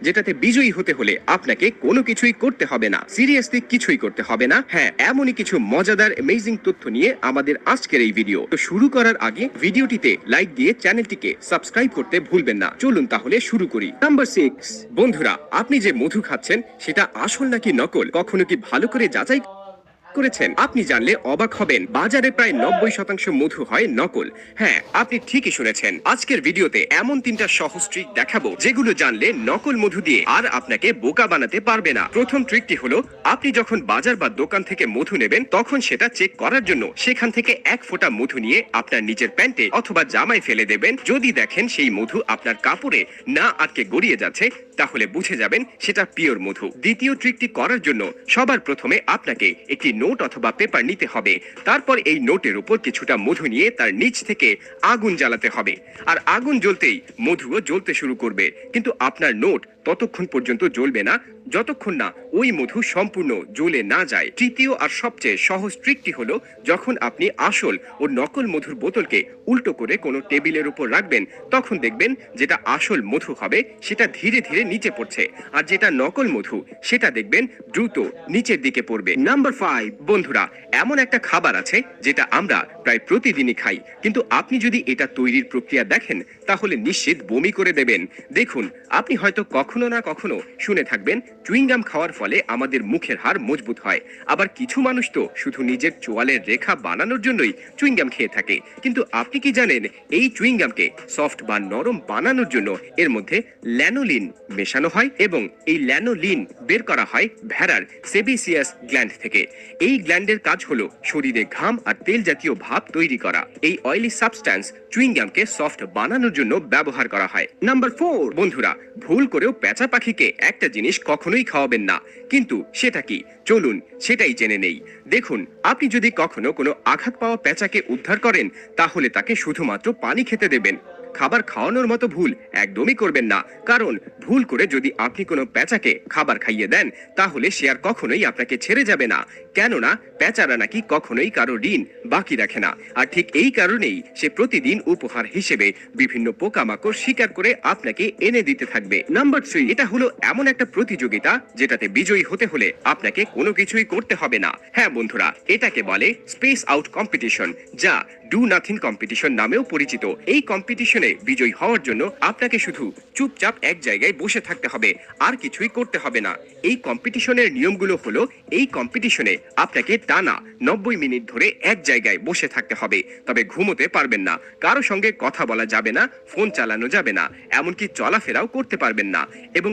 যেটাতে বিজয়ী হতে হলে আপনাকে কোনো কিছুই করতে হবে না, সিরিয়াসলি কিছুই করতে হবে না। হ্যাঁ, এমনই কিছু মজাদার অ্যামেজিং তথ্য নিয়ে আমাদের আজকের এই ভিডিও। তো শুরু করার আগে ভিডিওটিতে লাইক দিয়ে চ্যানেলটিকে সাবস্ক্রাইব করতে ভুলবেন না। চলুন তাহলে শুরু করি। নাম্বার 6, বন্ধুরা, আপনি যে মধু খাচ্ছেন সেটা আসল নাকি নকল কখনো কি ভালো করে যাচাই করেছেন? আপনি জানলে অবাক হবেন, বাজারে প্রায় 90% মধু হয় নকল। হ্যাঁ, আপনি ঠিকই শুনেছেন। আজকের ভিডিওতে এমন 3টা সহজ ট্রিক দেখাবো যেগুলো জানলে নকল মধু দিয়ে আর আপনাকে বোকা বানাতে পারবে না। প্রথম ট্রিকটি হলো, আপনি যখন বাজার বা দোকান থেকে মধু নেবেন তখন সেটা চেক করার জন্য সেখান থেকে 1 ফোঁটা মধু নিয়ে আপনার নিজের প্যান্টে অথবা জামায় ফেলে দেবেন। যদি দেখেন সেই মধু আপনার কাপড়ে না আটকে গড়িয়ে যাচ্ছে, তাহলে বুঝে যাবেন সেটা পিওর মধু। দ্বিতীয় ট্রিকটি করার জন্য সবার প্রথমে আপনাকে একটি নোট অথবা পেপার নিতে হবে। তারপর এই নোটের উপর কিছুটা মধু নিয়ে তার নিচ থেকে আগুন জ্বালাতে হবে। আর আগুন জ্বলতেই মধুও জ্বলতে শুরু করবে, কিন্তু আপনার নোট ততক্ষণ পর্যন্ত জ্বলবে না যতক্ষণ না ওই মধু সম্পূর্ণ জ্বলে না যায়। তৃতীয় আর সবচেয়ে সহজ ট্রিকটি হলো, যখন আপনি আসল ও নকল মধুর বোতলকে উল্টো করে কোনো টেবিলের উপর রাখবেন, তখন দেখবেন যেটা আসল মধু হবে সেটা ধীরে ধীরে নিচে পড়ছে, আর যেটা নকল মধু সেটা দেখবেন দ্রুত নিচের দিকে পড়বে। নাম্বার 5, বন্ধুরা, এমন একটা খাবার আছে যেটা আমরা প্রায় প্রতিদিনই খাই, কিন্তু আপনি যদি এটা তৈরির প্রক্রিয়া দেখেন তাহলে নিশ্চিত বমি করে দেবেন। দেখুন, আপনি হয়তো কখনো না কখনো শুনে থাকবেন চুইংগাম খাওয়ার ফলে আমাদের মুখের হাড় মজবুত হয়। আবার কিছু মানুষ তো শুধু নিজের চোয়ালের রেখা বানানোর জন্যই চুইংগাম খেয়ে থাকে। কিন্তু আপনি কি জানেন, এই চুইংগামকে সফট বা নরম বানানোর জন্য এর মধ্যে ল্যানোলিন মেশানো হয়, এবং এই ল্যানোলিন বের করা হয় ভেড়ার সেবেসিয়াস গ্ল্যান্ড থেকে। এই গ্ল্যান্ডের কাজ হলো শরীরে ঘাম আর তেল জাতীয় ভাব তৈরি করা। এই অয়েলি সাবস্ট্যান্স চুইংগামকে সফট বানানোর জন্য ব্যবহার করা হয়। নাম্বার 4, বন্ধুরা, ভুল করেও পেঁচা পাখিকে একটা জিনিস কখনোই খাওয়াবেন না, কিন্তু সেটা কি চলুন সেটাই জেনে নেই। দেখুন, আপনি যদি কখনো কোনো আঘাত পাওয়া পেঁচাকে উদ্ধার করেন তাহলে তাকে শুধুমাত্র পানি খেতে দেবেন। খাবার খাওয়ানোর মতো ভুল একদমই করবেন না, কারণ ভুল করে যদি আপনি কোনো পেঁচাকে খাবার খাইয়ে দেন তাহলে সে আর কখনোই আপনাকে ছেড়ে যাবে না। কেননা পেঁচারা নাকি কখনোই কারো ঋণ বাকি রাখে না, আর ঠিক এই কারণেই সে প্রতিদিন উপহার হিসেবে বিভিন্ন পোকামাকড় শিকার করে আপনাকে এনে দিতে থাকবে। নাম্বার 3, এটা হলো এমন একটা প্রতিযোগিতা যেটাতে বিজয়ী হতে হলে আপনাকে কোনো কিছুই করতে হবে না। হ্যাঁ বন্ধুরা, এটাকে বলে স্পেস আউট কম্পিটিশন, যা ডু নাথিং কম্পিটিশন নামেও পরিচিত। এই কম্পিটিশনে বিজয়ী হওয়ার জন্য আপনাকে শুধু চুপচাপ এক জায়গায় বসে থাকতে হবে, আর কিছুই করতে হবে না। এই কম্পিটিশনের নিয়মগুলো হলো, এই কম্পিটিশনে আপনাকে টানা 90 মিনিট ধরে এক জায়গায় বসে থাকতে হবে, তবে ঘুমোতে পারবেন না, কারো সঙ্গে কথা বলা যাবে না, ফোন চালানো যাবে না, এমনকি চলাফেরাও করতে পারবেন না, এবং